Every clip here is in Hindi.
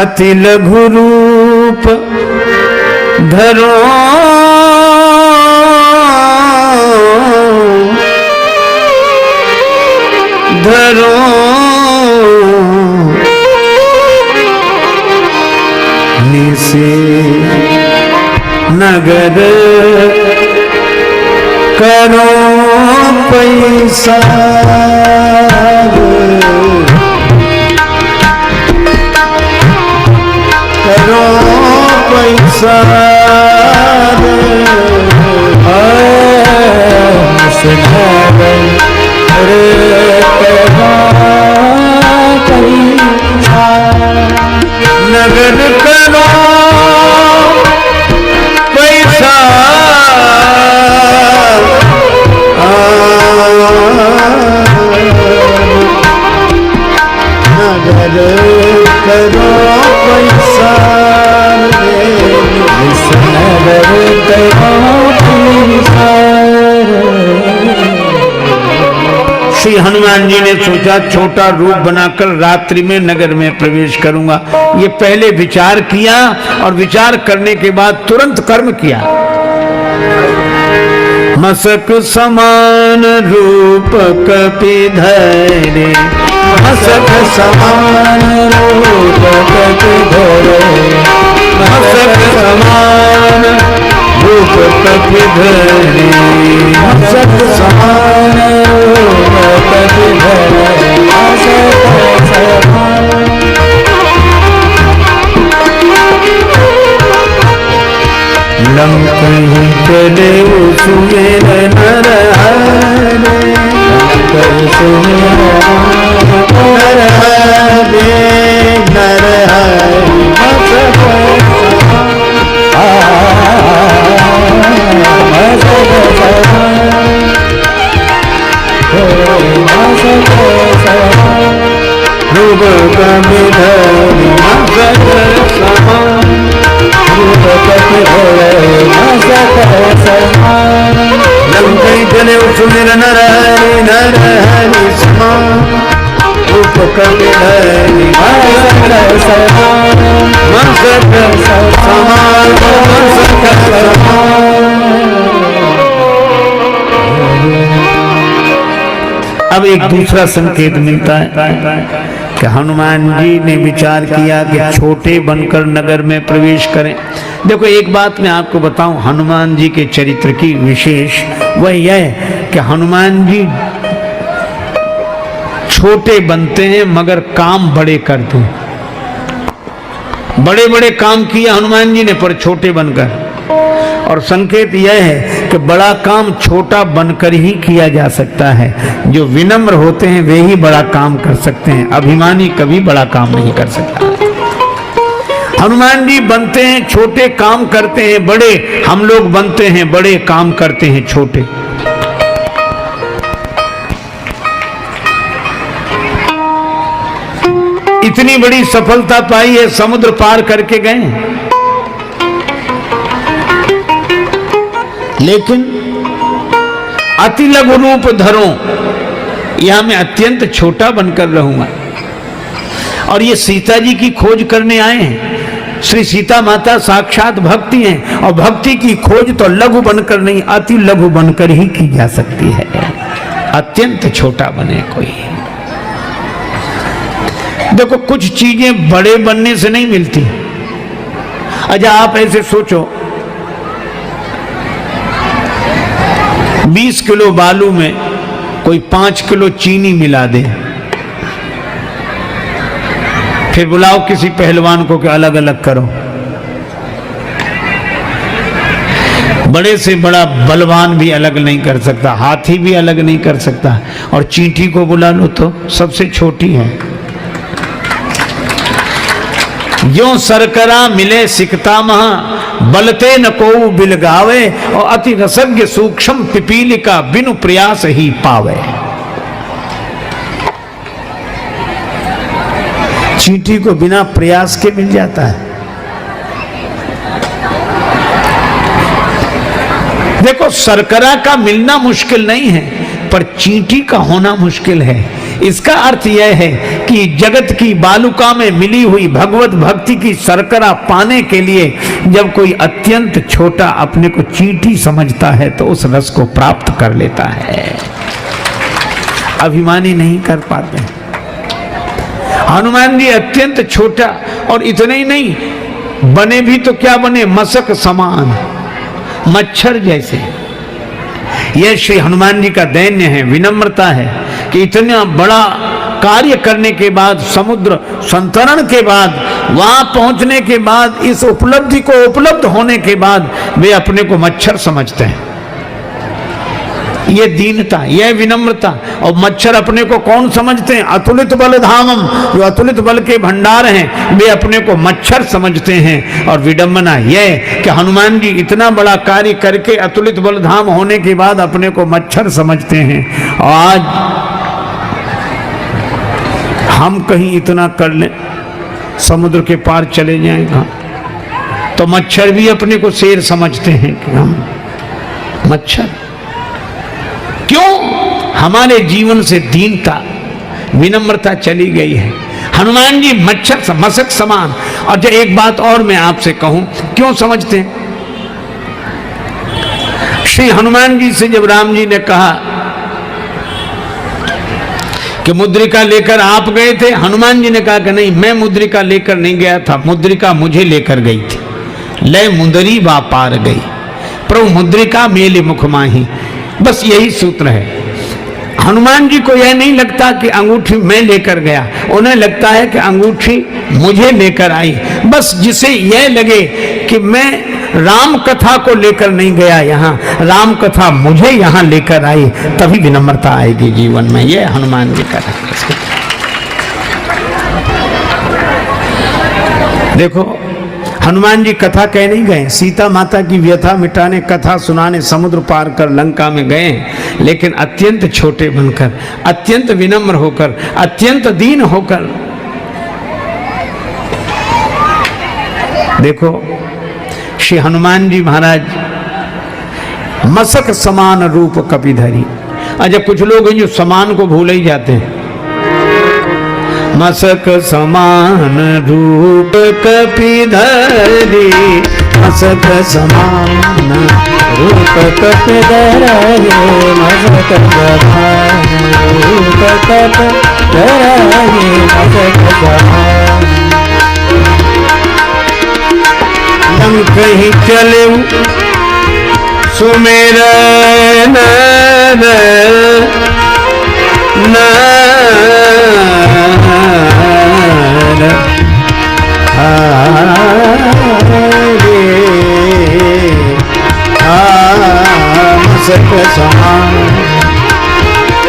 अति लघु रूप धरो धरो निसे नगर करो पैसा करो पैसा नगर करो पैसा नगर करो पैसा नगर करो पैसा। श्री हनुमान जी ने सोचा छोटा रूप बनाकर रात्रि में नगर में प्रवेश करूंगा। ये पहले विचार किया और विचार करने के बाद तुरंत कर्म किया। मसक समान रूप कपिधरे मसक समान रूप कपिधरे मसक समान रूप कपिधरे मसक समान रूप कपिधरे मसक समान। लंक ही चले सुमेर नर हरे लंक सुमेर नर हरे नर हरे मसक रूप कपिधरे मसक समान लंकई चले सुमिर नर हरि समान रूप कपिधरे मसक समान मसक समान मसक समान। अब एक दूसरा संकेत मिलता है कि हनुमान जी ने विचार किया कि छोटे बनकर नगर में प्रवेश करें। देखो एक बात मैं आपको बताऊं हनुमान जी के चरित्र की विशेष वह यह कि हनुमान जी छोटे बनते हैं मगर काम बड़े करते हैं। बड़े बड़े काम किए हनुमान जी ने पर छोटे बनकर। और संकेत यह है कि बड़ा काम छोटा बनकर ही किया जा सकता है। जो विनम्र होते हैं वे ही बड़ा काम कर सकते हैं, अभिमानी कभी बड़ा काम नहीं कर सकता। हनुमान जी बनते हैं छोटे, काम करते हैं बड़े। हम लोग बनते हैं बड़े, काम करते हैं छोटे। इतनी बड़ी सफलता पाई है, समुद्र पार करके गए, लेकिन अति लघु रूप धरो, यहां मैं अत्यंत छोटा बनकर रहूंगा। और ये सीता जी की खोज करने आए हैं। श्री सीता माता साक्षात भक्ति हैं और भक्ति की खोज तो लघु बनकर नहीं, अति लघु बनकर ही की जा सकती है। अत्यंत छोटा बने कोई। देखो कुछ चीजें बड़े बनने से नहीं मिलती। अच्छा आप ऐसे सोचो 20 किलो बालू में कोई 5 किलो चीनी मिला दे, फिर बुलाओ किसी पहलवान को कि अलग अलग करो। बड़े से बड़ा बलवान भी अलग नहीं कर सकता, हाथी भी अलग नहीं कर सकता, और चींटी को बुला लो तो सबसे छोटी है। जो सरकरा मिले सिकता महा, बलते न को बिलगावे, और अति रसज्ञ सूक्ष्म पिपीलिका बिनु प्रयास ही पावे। चींटी को बिना प्रयास के मिल जाता है। देखो सरकरा का मिलना मुश्किल नहीं है, पर चींटी का होना मुश्किल है। इसका अर्थ यह है कि जगत की बालुका में मिली हुई भगवत भक्ति की शर्करा पाने के लिए जब कोई अत्यंत छोटा अपने को चींटी समझता है तो उस रस को प्राप्त कर लेता है, अभिमानी नहीं कर पाते। हनुमान जी अत्यंत छोटा, और इतने ही नहीं, बने भी तो क्या बने, मशक समान, मच्छर जैसे। यह श्री हनुमान जी का दैन्य है, विनम्रता है कि इतना बड़ा कार्य करने के बाद, समुद्र संतरण के बाद, वहां पहुंचने के बाद, इस उपलब्धि को उपलब्ध होने के बाद वे अपने को मच्छर समझते हैं। यह दीनता, यह विनम्रता। और मच्छर अपने को कौन समझते हैं, अतुलित बल धामम, जो अतुलित बल के भंडार हैं, वे अपने को मच्छर समझते हैं। और विडंबना यह कि हनुमान जी इतना बड़ा कार्य करके अतुलित बल धाम होने के बाद अपने को मच्छर समझते हैं। और आज हम कहीं इतना कर लें, समुद्र के पार चले जाएगा तो मच्छर भी अपने को शेर समझते हैं कि हम मच्छर। क्यों? हमारे जीवन से दीनता, विनम्रता चली गई है। हनुमान जी मच्छर मशक समान। और जो एक बात और मैं आपसे कहूं, क्यों समझते हैं? श्री हनुमान जी से जब राम जी ने कहा कि मुद्रिका लेकर आप गए थे, हनुमान जी ने कहा कि नहीं, मैं मुद्रिका लेकर नहीं गया था, मुद्रिका मुझे लेकर गई थी। ले मुंदरी वा पार गई, प्रभु मुद्रिका मेले मुख माही। बस यही सूत्र है। हनुमान जी को यह नहीं लगता कि अंगूठी मैं लेकर गया, उन्हें लगता है कि अंगूठी मुझे लेकर आई। बस जिसे यह लगे कि मैं राम कथा को लेकर नहीं गया, यहाँ राम कथा मुझे यहाँ लेकर आई, तभी विनम्रता आएगी जीवन में। यह हनुमान जी का देखो, हनुमान जी कथा कह नहीं गए, सीता माता की व्यथा मिटाने, कथा सुनाने समुद्र पार कर लंका में गए, लेकिन अत्यंत छोटे बनकर, अत्यंत विनम्र होकर, अत्यंत दीन होकर। देखो श्री हनुमान जी महाराज मशक समान रूप कपिधरी। अच्छा, कुछ लोग हैं जो समान को भूल ही जाते हैं। मशक समान रूप कपिधरी, मशक समान रूप कपिधरी, मशक समान रूप कपिधरी, मशक समान। लंक ही चले सुमेरन मशक समान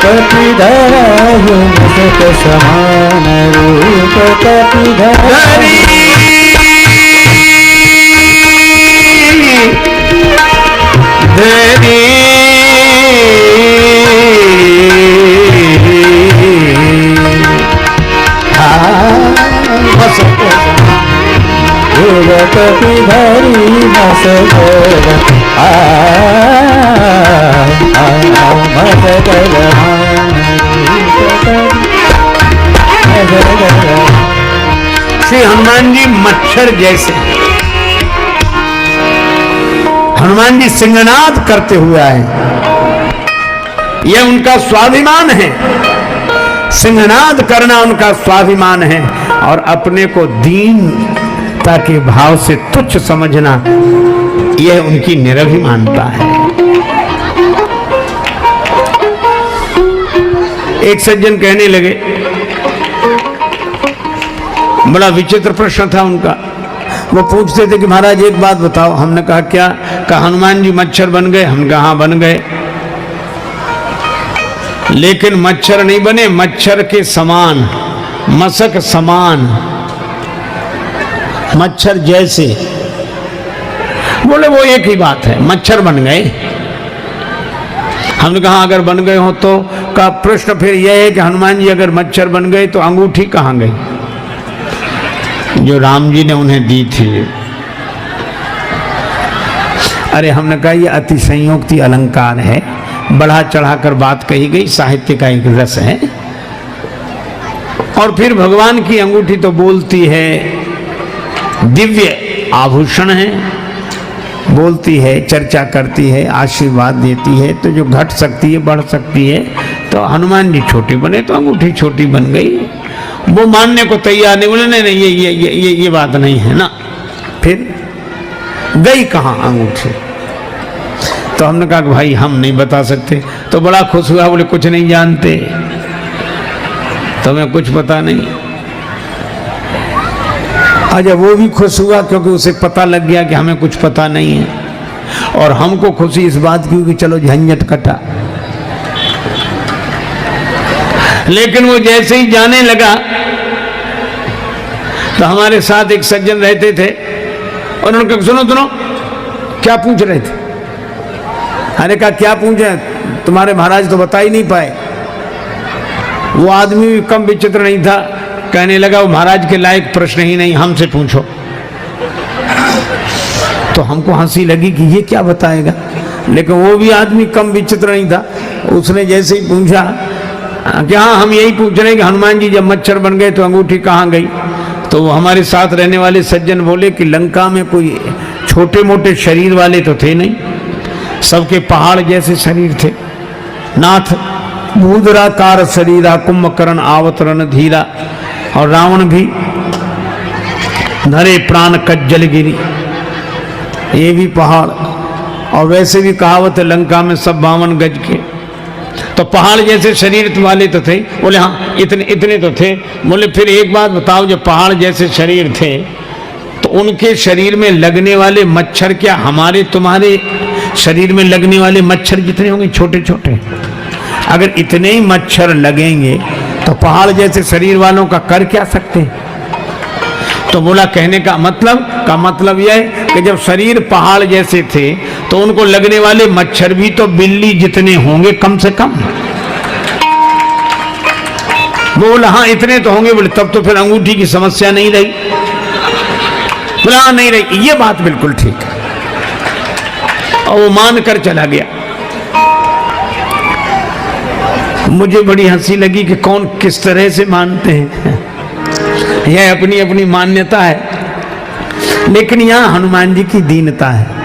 कपिधरी, मशक समान रूप कपिधरी, धरी कपिधरी, मशक श्री हनुमान जी मच्छर जैसे। हनुमान जी सिंहनाद करते हुए आए, यह उनका स्वाभिमान है। सिंहनाद करना उनका स्वाभिमान है, और अपने को दीनता के भाव से तुच्छ समझना, यह उनकी निरभिमानता है। एक सज्जन कहने लगे, बड़ा विचित्र प्रश्न था उनका। वो पूछते थे कि महाराज एक बात बताओ। हमने कहा क्या? कहा हनुमान जी मच्छर बन गए। हम कहा हाँ बन गए, लेकिन मच्छर नहीं बने, मच्छर के समान, मशक समान, मच्छर जैसे। बोले वो एक ही बात है, मच्छर बन गए। हमने कहा अगर बन गए हो तो? का प्रश्न फिर यह है कि हनुमान जी अगर मच्छर बन गए तो अंगूठी कहाँ गई जो राम जी ने उन्हें दी थी? अरे हमने कहा ये अतिशयोक्ति अलंकार है, बढ़ा चढ़ाकर बात कही गई, साहित्य का एक रस है। और फिर भगवान की अंगूठी तो बोलती है, दिव्य आभूषण है, बोलती है, चर्चा करती है, आशीर्वाद देती है, तो जो घट सकती है, बढ़ सकती है। तो हनुमान जी छोटे बने तो अंगूठी छोटी बन गई। वो मानने को तैयार नहीं, बोले नहीं नहीं ये बात नहीं है ना। फिर गई कहाँ अंगूठी? तो हमने कहा कि भाई हम नहीं बता सकते। तो बड़ा खुश हुआ, बोले कुछ नहीं जानते, तुम्हें कुछ पता नहीं। अच्छा, वो भी खुश हुआ क्योंकि उसे पता लग गया कि हमें कुछ पता नहीं है, और हमको खुशी इस बात की कि चलो झंझट कटा। लेकिन वो जैसे ही जाने लगा तो हमारे साथ एक सज्जन रहते थे, उन्होंने कहा सुनो सुनो, क्या पूछ रहे थे? मैंने कहा क्या पूछे, तुम्हारे महाराज तो बता ही नहीं पाए। वो आदमी भी कम विचित्र नहीं था, कहने लगा वो महाराज के लायक प्रश्न ही नहीं, हमसे पूछो। तो हमको हंसी लगी कि ये क्या बताएगा, लेकिन वो भी आदमी कम विचित्र नहीं था। उसने जैसे ही पूछा कि हाँ हम यही पूछ रहे हैं कि हनुमान जी जब मच्छर बन गए तो अंगूठी कहाँ गई? तो हमारे साथ रहने वाले सज्जन बोले कि लंका में कोई छोटे मोटे शरीर वाले तो थे नहीं, सबके पहाड़ जैसे शरीर थे। नाथ मूदराकार शरीरा कुंभकर्ण आवतरण धीरा, और रावण भी नरे प्राण कज्जल गिरी, ये भी पहाड़। और वैसे भी कहावत है लंका में सब 52 गज के, तो पहाड़ जैसे शरीर वाले तो थे। बोले हाँ इतने तो थे। बोले फिर एक बात बताओ, जब पहाड़ जैसे शरीर थे तो उनके शरीर में लगने वाले मच्छर क्या हमारे तुम्हारे शरीर में लगने वाले मच्छर जितने होंगे? छोटे छोटे। अगर इतने ही मच्छर लगेंगे तो पहाड़ जैसे शरीर वालों का कर क्या सकते? तो बोला कहने का मतलब यह है कि जब शरीर पहाड़ जैसे थे तो उनको लगने वाले मच्छर भी तो बिल्ली जितने होंगे कम से कम। बोला हाँ इतने तो होंगे। बोले तब तो फिर अंगूठी की समस्या नहीं रही। बोला हाँ नहीं रही, ये बात बिल्कुल ठीक है। और वो मान कर चला गया। मुझे बड़ी हंसी लगी कि कौन किस तरह से मानते हैं, यह अपनी अपनी मान्यता है। लेकिन यहां हनुमान जी की दीनता है।